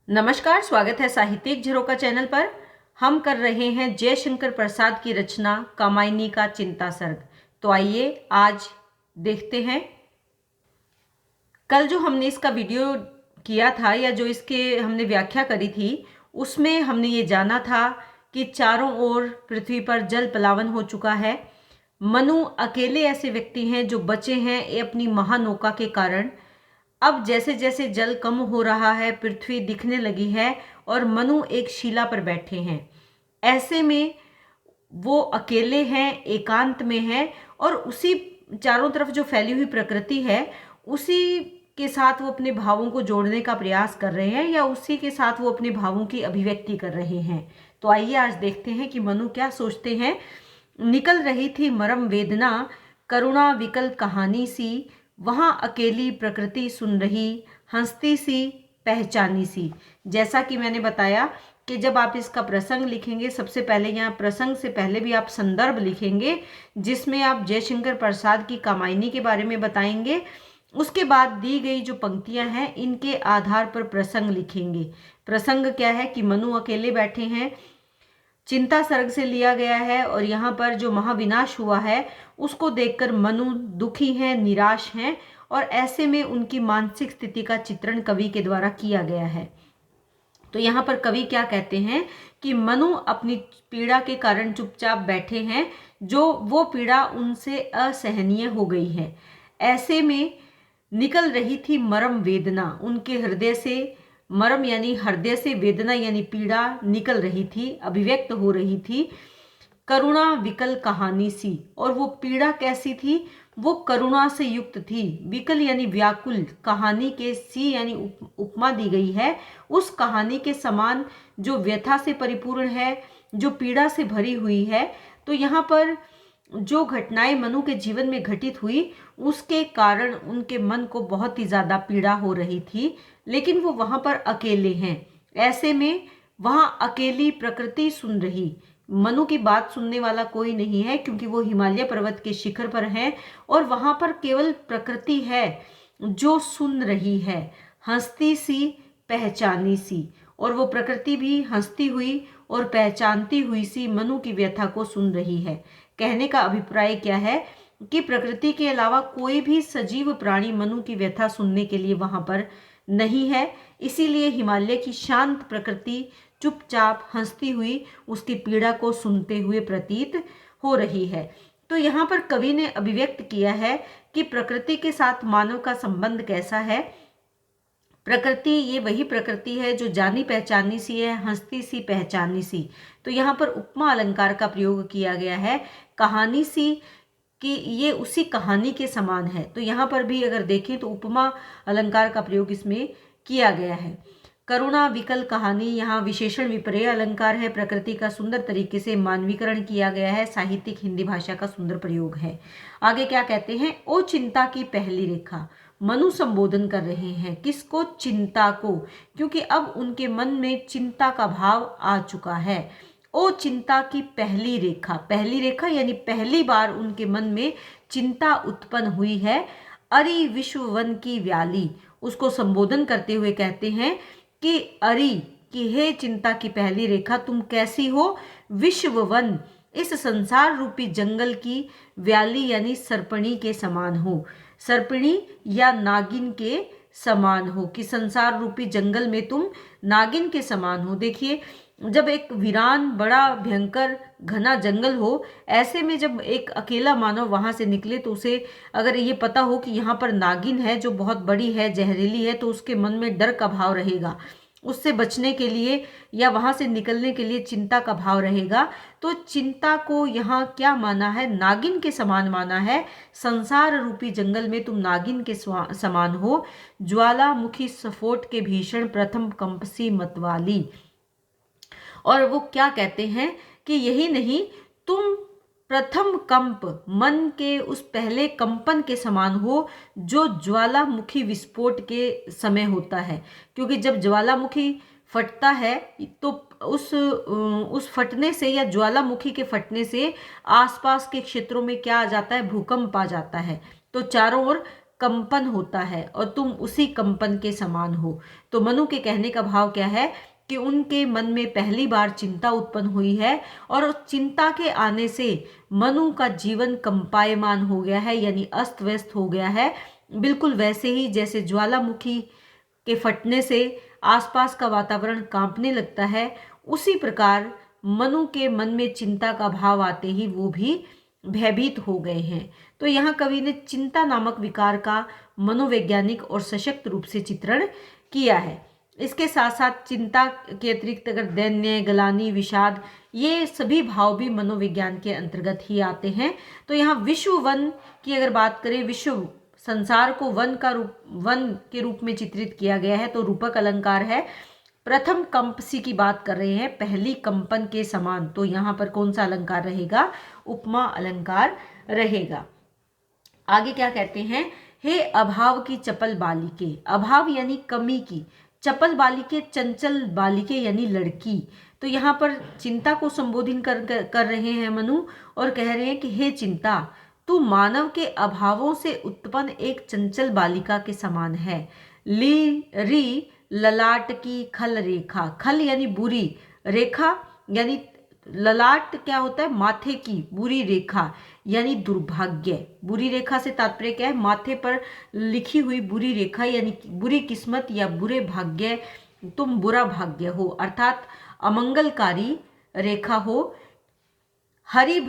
नमस्कार, स्वागत है साहित्यिक झरोका चैनल पर। हम कर रहे हैं जयशंकर प्रसाद की रचना कामायनी का चिंता सर्ग। तो आइए आज देखते हैं। कल जो हमने इसका वीडियो किया था या जो इसके हमने व्याख्या करी थी, उसमें हमने ये जाना था कि चारों ओर पृथ्वी पर जल प्लावन हो चुका है। मनु अकेले ऐसे व्यक्ति हैं जो बचे हैं ये अपनी महानौका के कारण। अब जैसे जैसे जल कम हो रहा है, पृथ्वी दिखने लगी है और मनु एक शिला पर बैठे हैं। ऐसे में वो अकेले हैं, एकांत में हैं और उसी चारों तरफ जो फैली हुई प्रकृति है उसी के साथ वो अपने भावों को जोड़ने का प्रयास कर रहे हैं या उसी के साथ वो अपने भावों की अभिव्यक्ति कर रहे हैं। तो आइए आज देखते हैं कि मनु क्या सोचते हैं। निकल रही थी मरम वेदना, करुणा विकल कहानी सी, वहां अकेली प्रकृति सुन रही, हंसती सी पहचानी सी। जैसा कि मैंने बताया कि जब आप इसका प्रसंग लिखेंगे, सबसे पहले यहाँ प्रसंग से पहले भी आप संदर्भ लिखेंगे जिसमें आप जयशंकर प्रसाद की कामायनी के बारे में बताएंगे। उसके बाद दी गई जो पंक्तियां हैं इनके आधार पर प्रसंग लिखेंगे। प्रसंग क्या है कि मनु अकेले बैठे हैं, चिंता सर्ग से लिया गया है और यहाँ पर जो महाविनाश हुआ है उसको देखकर मनु दुखी हैं, निराश हैं और ऐसे में उनकी मानसिक स्थिति का चित्रण कवि के द्वारा किया गया है। तो यहाँ पर कवि क्या कहते हैं कि मनु अपनी पीड़ा के कारण चुपचाप बैठे हैं, जो वो पीड़ा उनसे असहनीय हो गई है। ऐसे में निकल रही थी मरम वेदना, उनके हृदय से मरम यानी हृदय से, वेदना यानी पीड़ा निकल रही थी, अभिव्यक्त हो रही थी। करुणा विकल कहानी सी, और वो पीड़ा कैसी थी, वो करुणा से युक्त थी। विकल यानी व्याकुल, कहानी के सी यानी उपमा दी गई है उस कहानी के समान जो व्यथा से परिपूर्ण है, जो पीड़ा से भरी हुई है। तो यहाँ पर जो घटनाएं मनु के जीवन में घटित हुई उसके कारण उनके मन को बहुत ही ज्यादा पीड़ा हो रही थी, लेकिन वो वहां पर अकेले हैं। ऐसे में वहां अकेली प्रकृति सुन रही, मनु की बात सुनने वाला कोई नहीं है क्योंकि वो हिमालय पर्वत के शिखर पर हैं और वहां पर केवल प्रकृति है जो सुन रही है, हंसती सी पहचानी सी। और वो प्रकृति भी हंसती हुई और पहचानती हुई सी मनु की व्यथा को सुन रही है। कहने का अभिप्राय क्या है कि प्रकृति के अलावा कोई भी सजीव प्राणी मनु की व्यथा सुनने के लिए वहां पर नहीं है। इसीलिए हिमालय की शांत प्रकृति चुपचाप हंसती हुई उसकी पीड़ा को सुनते हुए प्रतीत हो रही है। तो यहाँ पर कवि ने अभिव्यक्त किया है कि प्रकृति के साथ मानव का संबंध कैसा है। प्रकृति ये वही प्रकृति है जो जानी पहचानी सी है, हंसती सी पहचानी सी। तो यहाँ पर उपमा अलंकार का प्रयोग किया गया है, कहानी सी कि ये उसी कहानी के समान है। तो यहाँ पर भी अगर देखें तो उपमा अलंकार का प्रयोग इसमें किया गया है। करुणा विकल कहानी, यहाँ विशेषण विपर्य अलंकार है, प्रकृति का सुंदर तरीके से मानवीकरण किया गया है, साहित्यिक हिंदी भाषा का सुंदर प्रयोग है। आगे क्या कहते हैं, ओ चिंता की पहली रेखा। मनु संबोधन कर रहे हैं किसको, चिंता को, क्योंकि अब उनके मन में चिंता का भाव आ चुका है। ओ चिंता की पहली रेखा, पहली रेखा यानी पहली बार उनके मन में चिंता उत्पन्न हुई है। अरि विश्ववन की व्याली, उसको संबोधन करते हुए कहते हैं कि अरि कि हे चिंता की पहली रेखा, तुम कैसी हो, विश्ववन इस संसार रूपी जंगल की व्याली यानी सर्पणी के समान हो, सर्पिणी या नागिन के समान हो, कि संसार रूपी जंगल में तुम नागिन के समान हो। देखिए, जब एक वीरान बड़ा भयंकर घना जंगल हो, ऐसे में जब एक अकेला मानव वहां से निकले तो उसे अगर ये पता हो कि यहाँ पर नागिन है जो बहुत बड़ी है, जहरीली है, तो उसके मन में डर का भाव रहेगा। उससे बचने के लिए या वहां से निकलने के लिए चिंता का भाव रहेगा। तो चिंता को यहाँ क्या माना है, नागिन के समान माना है। संसार रूपी जंगल में तुम नागिन के समान हो, ज्वालामुखी सफोट के भीषण प्रथम कंपसी मतवाली। और वो क्या कहते हैं कि यही नहीं, तुम प्रथम कंप मन के उस पहले कंपन के समान हो जो ज्वालामुखी विस्फोट के समय होता है। क्योंकि जब ज्वालामुखी फटता है तो उस फटने से या ज्वालामुखी के फटने से आसपास के क्षेत्रों में क्या आ जाता है, भूकंप आ जाता है। तो चारों ओर कंपन होता है और तुम उसी कंपन के समान हो। तो मनु के कहने का भाव क्या है कि उनके मन में पहली बार चिंता उत्पन्न हुई है और उस चिंता के आने से मनु का जीवन कंपायमान हो गया है, यानी अस्त व्यस्त हो गया है। बिल्कुल वैसे ही जैसे ज्वालामुखी के फटने से आसपास का वातावरण कांपने लगता है, उसी प्रकार मनु के मन में चिंता का भाव आते ही वो भी भयभीत हो गए हैं। तो यहाँ कवि ने चिंता नामक विकार का मनोवैज्ञानिक और सशक्त रूप से चित्रण किया है। इसके साथ साथ चिंता के अतिरिक्त अगर दैन्य, गलानी, विषाद, ये सभी भाव भी मनोविज्ञान के अंतर्गत ही आते हैं। तो यहाँ विश्व वन की अगर बात करें, विश्व संसार को वन के रूप में चित्रित किया गया है, तो रूपक अलंकार है। प्रथम कंपसी की बात कर रहे हैं, पहली कंपन के समान, तो यहाँ पर कौन सा अलंकार रहेगा? उपमा अलंकार रहेगा। आगे क्या कहते हैं? हे अभाव की चपल बालिके, अभाव यानी कमी की, चपल बालिके चंचल बालिके यानी लड़की। तो यहाँ पर चिंता को संबोधित कर रहे हैं मनु और कह रहे हैं कि हे चिंता, तू मानव के अभावों से उत्पन्न एक चंचल बालिका के समान है। री ललाट की खल रेखा, खल यानी बुरी, रेखा यानी ललाट क्या होता है? माथे की बुरी रेखा यानी दुर्भाग्य। बुरी रेखा से तात्पर्य क्या है? माथे पर लिखी हुई बुरी रेखा यानी बुरी किस्मत या बुरे भाग्य, तुम बुरा भाग्य हो, अर्थात अमंगलकारी रेखा हो। हरी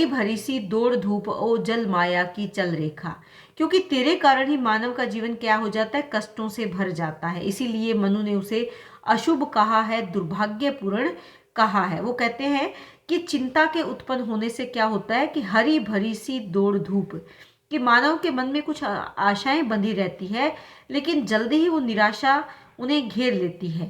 भरी सी दौड़ धूप ओ जल माया की चल रेखा, क्योंकि तेरे कारण ही मानव का जीवन क्या हो जाता है? कष्टों से भर जाता है। इसीलिए मनु ने उसे अशुभ कहा है, दुर्भाग्यपूर्ण कहा है। वो कहते हैं कि चिंता के उत्पन्न होने से क्या होता है कि हरी भरी सी दौड़ धूप, कि मानव के मन में कुछ आशाएं बंधी रहती है, लेकिन जल्दी ही वो निराशा उन्हें घेर लेती है।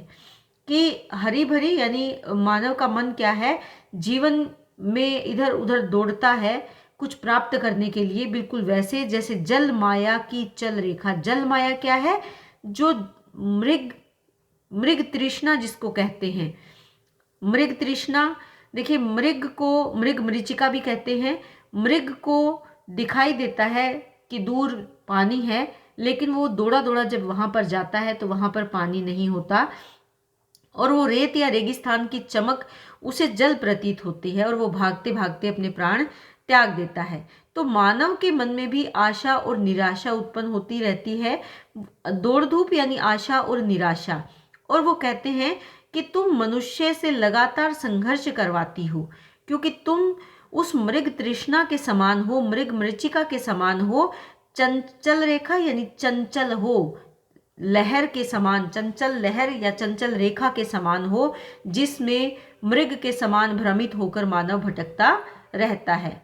कि हरी भरी यानी मानव का मन क्या है? जीवन में इधर उधर दौड़ता है कुछ प्राप्त करने के लिए, बिल्कुल वैसे जैसे जल माया की चल रेखा। जल माया क्या है? जो मृग तृष्णा जिसको कहते हैं, मृग तृष्णा। देखिए, मृग को मृग मरीचिका भी कहते हैं। मृग को दिखाई देता है कि दूर पानी है, लेकिन वो दौड़ा दौड़ा जब वहां पर जाता है तो वहां पर पानी नहीं होता और वो रेत या रेगिस्तान की चमक उसे जल प्रतीत होती है और वो भागते भागते अपने प्राण त्याग देता है। तो मानव के मन में भी आशा और निराशा उत्पन्न होती रहती है, दौड़ धूप यानी आशा और निराशा। और वो कहते हैं कि तुम मनुष्य से लगातार संघर्ष करवाती हो, क्योंकि तुम उस मृग तृष्णा के समान हो, मृग मरीचिका के समान हो, चंचल रेखा यानी चंचल हो, लहर के समान, चंचल लहर या चंचल रेखा के समान हो, जिसमें मृग के समान भ्रमित होकर मानव भटकता रहता है।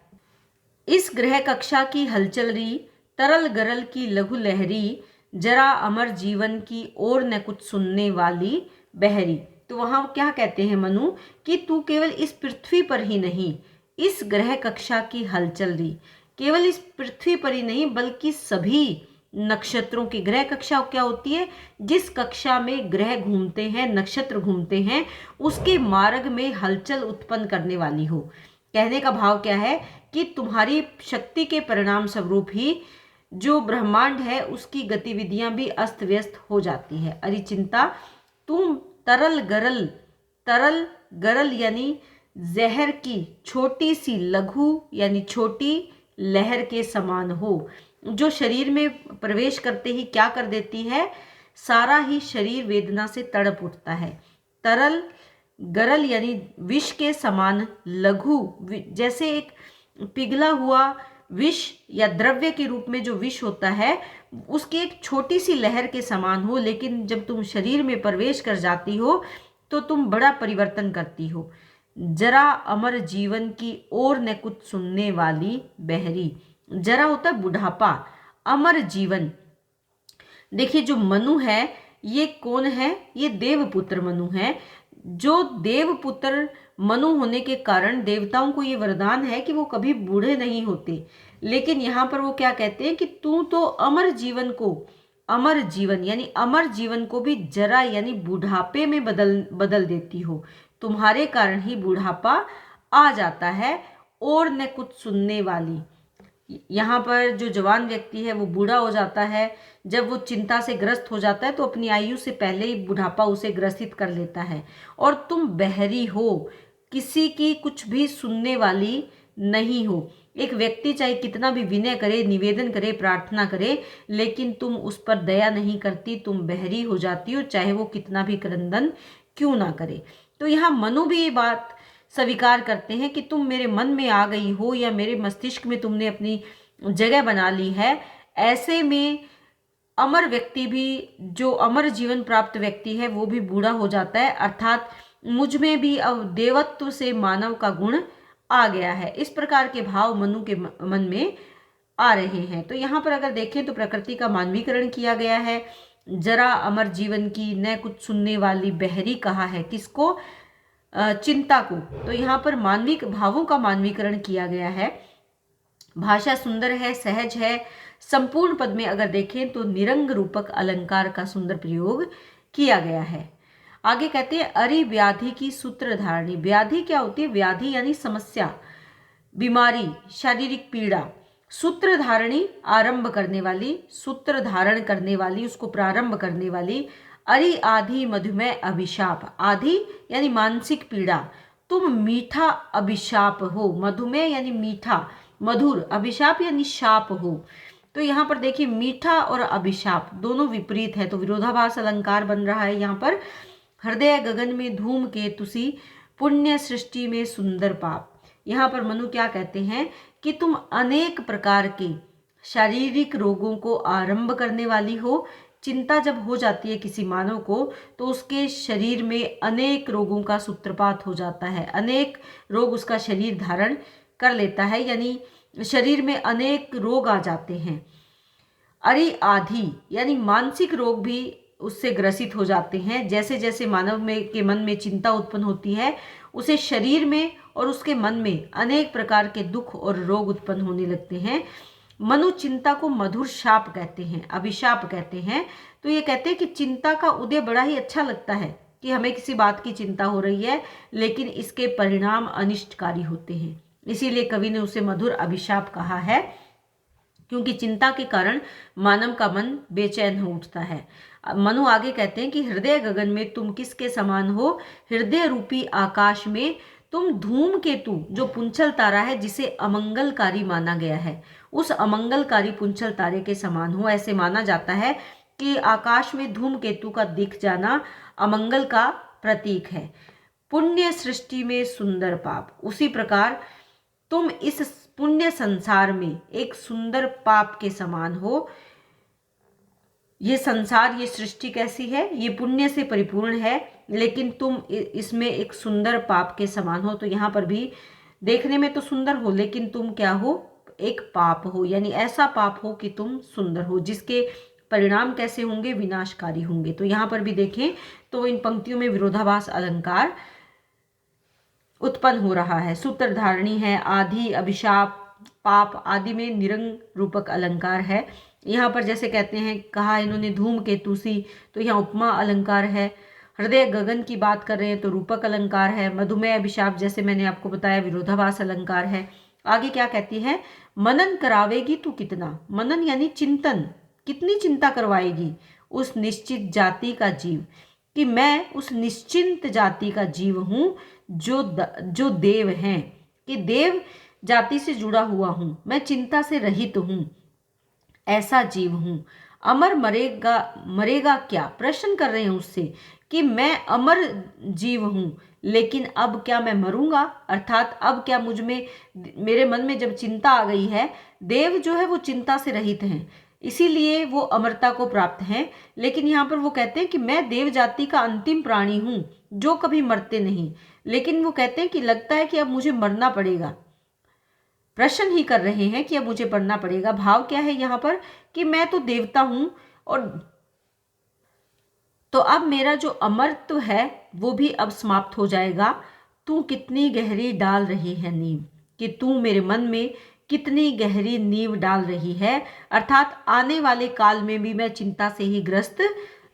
इस ग्रह कक्षा की हलचल री, तरल गरल की लघु लहरी, जरा अमर जीवन की और न कुछ सुनने वाली बहरी। तो वहां क्या कहते हैं मनु कि तू केवल इस पृथ्वी पर ही नहीं, इस ग्रह कक्षा की हलचल री, केवल इस पृथ्वी पर ही नहीं बल्कि सभी नक्षत्रों की, ग्रह कक्षा क्या होती है? जिस कक्षा में ग्रह घूमते हैं, नक्षत्र घूमते हैं, उसके मार्ग में हलचल उत्पन्न करने वाली हो। कहने का भाव क्या है कि तुम्हारी शक्ति के परिणाम स्वरूप ही जो ब्रह्मांड है उसकी गतिविधियां भी अस्त व्यस्त हो जाती है। अरे चिंता, तुम तरल गरल यानी जहर की छोटी सी, लघु यानी छोटी लहर के समान हो, जो शरीर में प्रवेश करते ही क्या कर देती है? सारा ही शरीर वेदना से तड़प उठता है। तरल गरल यानी विष के समान, लघु जैसे एक पिघला हुआ विष या द्रव्य के रूप में जो विष होता है उसकी एक छोटी सी लहर के समान हो, लेकिन जब तुम शरीर में प्रवेश कर जाती हो तो तुम बड़ा परिवर्तन करती हो। जरा अमर जीवन की और न कुछ सुनने वाली बहरी, जरा होता है बुढ़ापा, अमर जीवन। देखिए, जो मनु है ये कौन है? ये देवपुत्र मनु है। जो देवपुत्र मनु होने के कारण देवताओं को ये वरदान है कि वो कभी बूढ़े नहीं होते, लेकिन यहाँ पर वो क्या कहते हैं कि तू तो अमर जीवन यानी अमर जीवन को भी जरा यानी बुढ़ापे में बदल देती हो। तुम्हारे कारण ही बुढ़ापा आ जाता है। और न कुछ सुनने वाली, यहाँ पर जो जवान व्यक्ति है वो बूढ़ा हो जाता है। जब वो चिंता से ग्रस्त हो जाता है तो अपनी आयु से पहले ही बुढ़ापा उसे ग्रसित कर लेता है। और तुम बहरी हो, किसी की कुछ भी सुनने वाली नहीं हो। एक व्यक्ति चाहे कितना भी विनय करे, निवेदन करे, प्रार्थना करे, लेकिन तुम उस पर दया नहीं करती, तुम बहरी हो जाती हो, चाहे वो कितना भी क्रंदन क्यों ना करे। तो यहाँ मनु भी ये बात स्वीकार करते हैं कि तुम मेरे मन में आ गई हो या मेरे मस्तिष्क में तुमने अपनी जगह बना ली है। ऐसे में अमर व्यक्ति भी, जो अमर जीवन प्राप्त व्यक्ति है, वो भी बूढ़ा हो जाता है, अर्थात मुझ में भी अब देवत्व से मानव का गुण आ गया है। इस प्रकार के भाव मनु के मन में आ रहे हैं। तो यहाँ पर अगर देखें तो प्रकृति का मानवीकरण किया गया है। जरा अमर जीवन की न कुछ सुनने वाली बहरी कहा है, किसको? चिंता को। तो यहाँ पर मानविक भावों का मानवीकरण किया गया है। भाषा सुंदर है, सहज है। संपूर्ण पद में अगर देखें तो निरंग रूपक अलंकार का सुंदर प्रयोग किया गया है। आगे कहते हैं अरि व्याधि की सूत्रधारणी। व्याधि क्या होती है? व्याधि यानी समस्या, बीमारी, शारीरिक पीड़ा। सूत्र धारणी आरंभ करने वाली, सूत्र धारण करने वाली, उसको प्रारंभ करने वाली। अरि आधि मधुमेह अभिशाप। आधि यानी मानसिक पीड़ा। तुम मीठा अभिशाप हो। मधुमेह यानी मीठा, मधुर। अभिशाप यानी शाप हो। तो यहाँ पर देखिए मीठा और अभिशाप दोनों विपरीत है, तो विरोधाभास अलंकार बन रहा है यहाँ पर। हृदय गगन में धूम केतुसी, पुण्य सृष्टि में सुंदर पाप। यहाँ पर मनु क्या कहते हैं कि तुम अनेक प्रकार के शारीरिक रोगों को आरंभ करने वाली हो। चिंता जब हो जाती है किसी मानव को तो उसके शरीर में अनेक रोगों का सूत्रपात हो जाता है, अनेक रोग उसका शरीर धारण कर लेता है, यानी शरीर में अनेक रोग आ जाते हैं। अरि आधि यानी मानसिक रोग भी उससे ग्रसित हो जाते हैं। जैसे जैसे मानव के मन में चिंता उत्पन्न होती है, उसे शरीर में और उसके मन में अनेक प्रकार के दुख और रोग उत्पन्न होने लगते हैं। मनु चिंता को मधुर शाप कहते हैं, अभिशाप कहते हैं। तो ये कहते हैं कि चिंता का उदय बड़ा ही अच्छा लगता है कि हमें किसी बात की चिंता हो रही है, लेकिन इसके परिणाम अनिष्टकारी होते हैं। इसीलिए कवि ने उसे मधुर अभिशाप कहा है, क्योंकि चिंता के कारण मानव का मन बेचैन हो उठता है। मनु आगे कहते हैं कि हृदय गगन में तुम किसके समान हो? हृदय रूपी आकाश में तुम धूमकेतु, जो पुंछल तारा है जिसे अमंगलकारी माना गया है, उस अमंगलकारी पुंछल तारे के समान हो। ऐसे माना जाता है कि आकाश में धूमकेतु का दिख जाना अमंगल का प्रतीक है। पुण्य सृष्टि में सुंदर पाप। उसी प्रकार तुम इस पुण्य संसार में एक सुंदर पाप के समान हो। ये संसार, ये सृष्टि कैसी है? ये पुण्य से परिपूर्ण है, लेकिन तुम इसमें एक सुंदर पाप के समान हो। तो यहाँ पर भी देखने में तो सुंदर हो, लेकिन तुम क्या हो? एक पाप हो, यानी ऐसा पाप हो कि तुम सुंदर हो, जिसके परिणाम कैसे होंगे? विनाशकारी होंगे। तो यहाँ पर भी देखें तो इन पंक्तियों में विरोधाभास अलंकार उत्पन्न हो रहा है। सूत्रधारणी है, आदि, अभिशाप, पाप आदि में निरंग रूपक अलंकार है। यहाँ पर जैसे कहते हैं, कहा इन्होंने धूम केतु सी, तो यहाँ उपमा अलंकार है। हृदय गगन की बात कर रहे हैं तो रूपक अलंकार है। मधुमेह अभिशाप जैसे मैंने आपको बताया विरोधाभास अलंकार है। आगे क्या कहती है? मनन करावेगी तू कितना। मनन यानी चिंतन, कितनी चिंता करवाएगी उस निश्चित जाति का जीव, कि मैं उस निश्चिंत जाति का जीव हूँ जो देव हैं, कि देव जाति से जुड़ा हुआ हूँ, मैं चिंता से रहित हूँ, ऐसा जीव हूँ। अमर मरेगा क्या? प्रश्न कर रहे हैं उससे कि मैं अमर जीव हूँ, लेकिन अब क्या मैं मरूंगा? अर्थात अब क्या मुझ में, मेरे मन में जब चिंता आ गई है, देव जो है वो चिंता से रहित हैं, इसीलिए वो अमरता को प्राप्त हैं। लेकिन यहाँ पर वो कहते हैं कि मैं देव जाति का अंतिम प्राणी हूँ जो कभी मरते नहीं, लेकिन वो कहते हैं कि लगता है कि अब मुझे मरना पड़ेगा। प्रश्न ही कर रहे हैं कि अब मुझे पढ़ना पड़ेगा। भाव क्या है यहाँ पर कि मैं तो देवता हूं, और तो अब मेरा जो अमरत्व है वो भी अब समाप्त हो जाएगा। तू कितनी गहरी डाल रही है नींव, कि तू मेरे मन में कितनी गहरी नींव डाल रही है, अर्थात आने वाले काल में भी मैं चिंता से ही ग्रस्त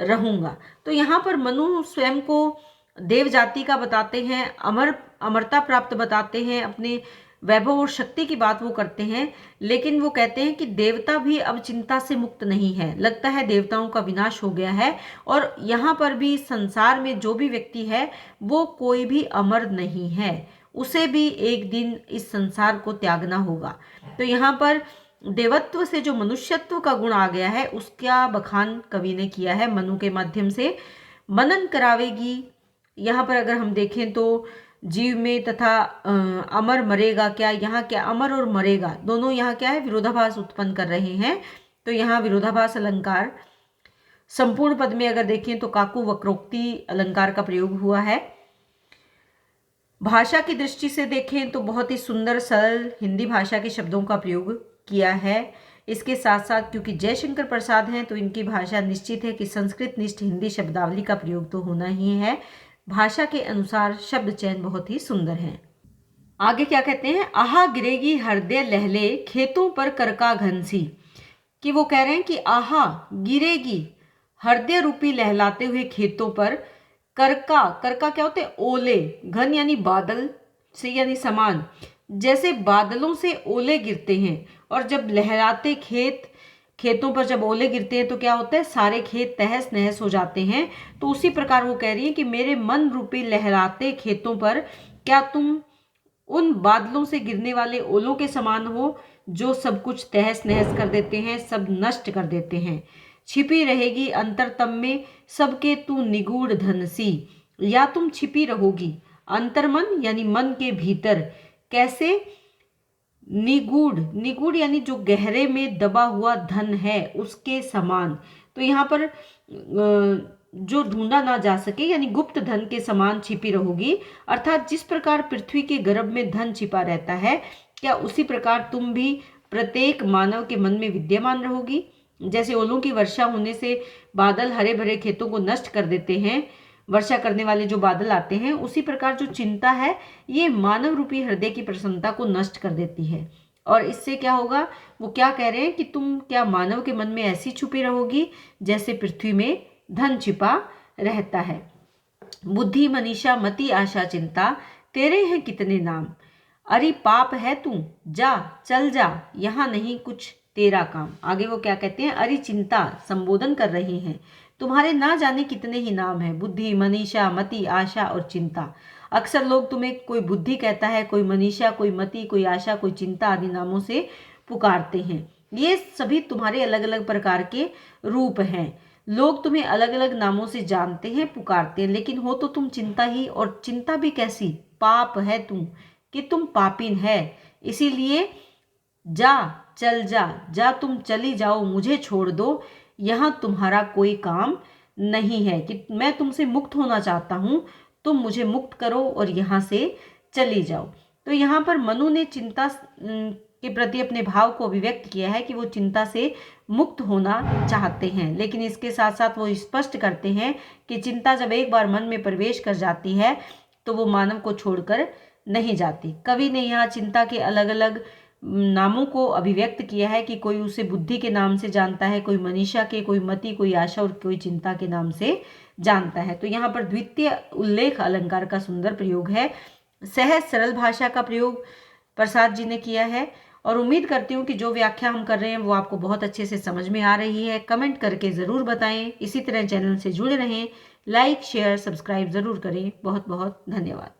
रहूंगा। तो यहाँ पर मनु स्वयं को देव जाति का बताते हैं, अमरता प्राप्त बताते हैं, अपने वैभव और शक्ति की बात वो करते हैं, लेकिन वो कहते हैं कि देवता भी अब चिंता से मुक्त नहीं है। लगता है देवताओं का विनाश हो गया है, और यहाँ पर भी संसार में जो भी व्यक्ति है वो कोई भी अमर नहीं है, उसे भी एक दिन इस संसार को त्यागना होगा। तो यहाँ पर देवत्व से जो मनुष्यत्व का गुण आ गया है उसका बखान कवि ने किया है मनु के माध्यम से। मनन करावेगी, यहाँ पर अगर हम देखें तो जीव में तथा अमर मरेगा क्या, यहाँ क्या अमर और मरेगा दोनों यहाँ क्या है, विरोधाभास उत्पन्न कर रहे हैं। तो यहाँ विरोधाभास अलंकार संपूर्ण पद में अगर देखें तो काकु वक्रोक्ति अलंकार का प्रयोग हुआ है। भाषा की दृष्टि से देखें तो बहुत ही सुंदर सरल हिंदी भाषा के शब्दों का प्रयोग किया है। इसके साथ साथ क्योंकि जयशंकर प्रसाद हैं तो इनकी भाषा निश्चित है कि संस्कृत निष्ठ हिंदी शब्दावली का प्रयोग तो होना ही है। भाषा के अनुसार शब्द चयन बहुत ही सुंदर है। आगे क्या कहते हैं, आहा गिरेगी हृदय लहले खेतों पर करका घनसी, कि वो कह रहे हैं कि आहा गिरेगी हृदय रूपी लहलाते हुए खेतों पर, करका, करका क्या होते हैं, ओले, घन यानी बादल से यानी समान, जैसे बादलों से ओले गिरते हैं। और जब लहराते खेतों पर जब ओले गिरते हैं तो क्या होता है, सारे खेत तहस नहस हो जाते हैं। तो उसी प्रकार वो कह रही है कि मेरे मन रूपी लहराते खेतों पर क्या तुम उन बादलों से गिरने वाले ओलों के समान हो जो सब कुछ तहस नहस कर देते हैं, सब नष्ट कर देते हैं। छिपी रहेगी अंतरतम में सबके तू निगूढ़ धनसी, या तुम छिपी रहोगी अंतर्मन यानी मन के भीतर, कैसे, निगूढ़, निगूढ़ यानी जो गहरे में दबा हुआ धन है उसके समान। तो यहाँ पर जो ढूंढा ना जा सके यानी गुप्त धन के समान छिपी रहोगी, अर्थात जिस प्रकार पृथ्वी के गर्भ में धन छिपा रहता है, क्या उसी प्रकार तुम भी प्रत्येक मानव के मन में विद्यमान रहोगी। जैसे ओलों की वर्षा होने से बादल हरे भरे खेतों को नष्ट कर देते हैं, वर्षा करने वाले जो बादल आते हैं, उसी प्रकार जो चिंता है ये मानव रूपी हृदय की प्रसन्नता को नष्ट कर देती है। और इससे क्या होगा, वो क्या कह रहे हैं कि तुम क्या मानव के मन में ऐसी छुपी रहोगी जैसे पृथ्वी में धन छिपा रहता है। बुद्धि मनीषा मति आशा चिंता तेरे हैं कितने नाम, अरे पाप है तू जा चल जा यहाँ नहीं कुछ तेरा काम। आगे वो क्या कहते हैं, अरे चिंता संबोधन कर रहे हैं, तुम्हारे ना जाने कितने ही नाम हैं, बुद्धि मनीषा मति आशा और चिंता। अक्सर लोग तुम्हें कोई बुद्धि कहता है, कोई मनीषा, कोई मति, कोई आशा, कोई चिंता आदि नामों से पुकारते हैं। ये सभी तुम्हारे अलग अलग प्रकार के रूप हैं। लोग तुम्हें अलग अलग नामों से जानते हैं, पुकारते हैं, लेकिन हो तो तुम चिंता ही, और चिंता भी कैसी, पाप है तुम, कि तुम पापीन है। इसीलिए जा चल जा, जा तुम चली जाओ, मुझे छोड़ दो, यहाँ तुम्हारा कोई काम नहीं है, कि मैं तुमसे मुक्त होना चाहता हूँ, तुम मुझे मुक्त करो और यहाँ से चली जाओ। तो यहाँ पर मनु ने चिंता के प्रति अपने भाव को अभिव्यक्त किया है कि वो चिंता से मुक्त होना चाहते हैं, लेकिन इसके साथ साथ वो स्पष्ट करते हैं कि चिंता जब एक बार मन में प्रवेश कर जाती है तो वो मानव को छोड़कर नहीं जाती। कवि ने यहाँ चिंता के अलग अलग नामों को अभिव्यक्त किया है कि कोई उसे बुद्धि के नाम से जानता है, कोई मनीषा के, कोई मति, कोई आशा और कोई चिंता के नाम से जानता है। तो यहाँ पर द्वितीय उल्लेख अलंकार का सुंदर प्रयोग है। सहज सरल भाषा का प्रयोग प्रसाद जी ने किया है, और उम्मीद करती हूँ कि जो व्याख्या हम कर रहे हैं वो आपको बहुत अच्छे से समझ में आ रही है। कमेंट करके ज़रूर बताएं। इसी तरह चैनल से जुड़े रहें, लाइक शेयर सब्सक्राइब ज़रूर करें। बहुत बहुत धन्यवाद।